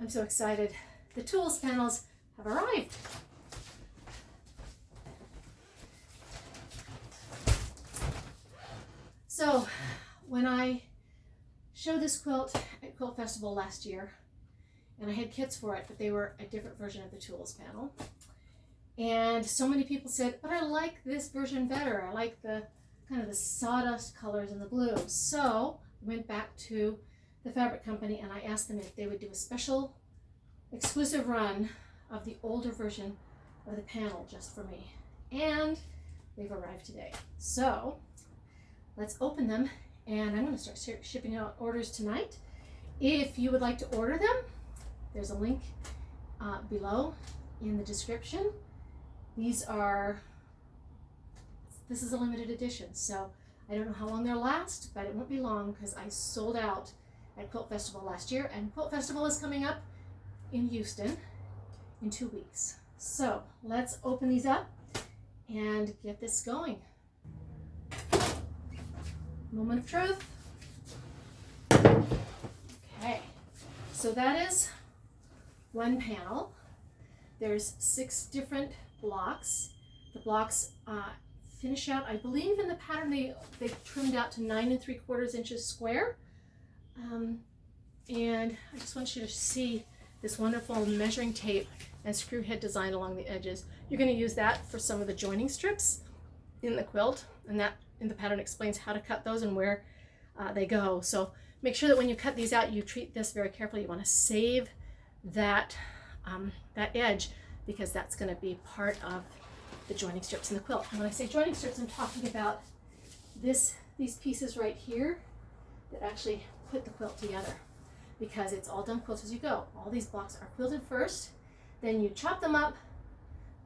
I'm so excited. The tools panels have arrived. So when I showed this quilt at Quilt Festival last year, and I had kits for it, but they were a different version of the tools panel. And so many people said, but I like this version better. I like the kind of the sawdust colors and the blue. So I went back to the fabric company and I asked them if they would do a special exclusive run of the older version of the panel just for me. And they've arrived today. So let's open them, and I'm going to start shipping out orders tonight. If you would like to order them, there's a link below in the description. This is a limited edition, so I don't know how long they'll last, but it won't be long because I sold out at Quilt Festival last year, and Quilt Festival is coming up in Houston in 2 weeks. So let's open these up and get this going. Moment of truth. Okay, so that is one panel. There's 6 different blocks. The blocks finish out, I believe in the pattern they trimmed out to 9 3/4 inches square. And I just want you to see this wonderful measuring tape and screw head design along the edges. You're going to use that for some of the joining strips in the quilt, and that in the pattern explains how to cut those and where they go. So make sure that when you cut these out, you treat this very carefully. You want to save that edge, because that's going to be part of the joining strips in the quilt. And when I say joining strips, I'm talking about these pieces right here that actually put the quilt together, because it's all done quilt as you go. All these blocks are quilted first, then you chop them up,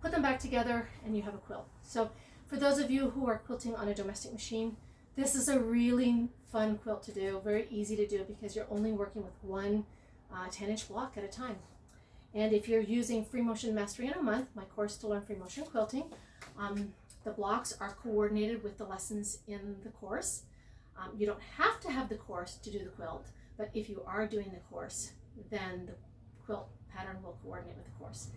put them back together, and you have a quilt. So for those of you who are quilting on a domestic machine, this is a really fun quilt to do, very easy to do, because you're only working with one 10-inch block at a time. And if you're using Free Motion Mastery in a Month, my course to learn free motion quilting, the blocks are coordinated with the lessons in the course. You don't have to have the course to do the quilt, but if you are doing the course, then the quilt pattern will coordinate with the course.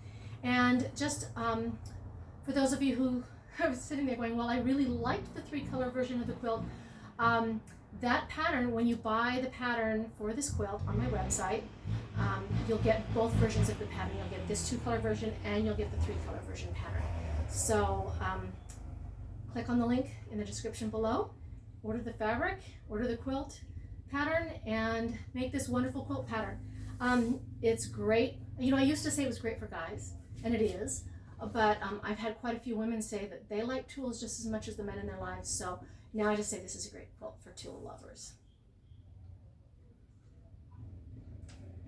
And just for those of you who are sitting there going, well, I really liked the 3-color version of the quilt, that pattern, when you buy the pattern for this quilt on my website, you'll get both versions of the pattern. You'll get this 2-color version and you'll get the 3-color version pattern. So click on the link in the description below, order the fabric, order the quilt pattern, and make this wonderful quilt pattern. It's great. You know, I used to say it was great for guys, and it is, but I've had quite a few women say that they like tools just as much as the men in their lives. So now I just say this is a great quilt for tool lovers.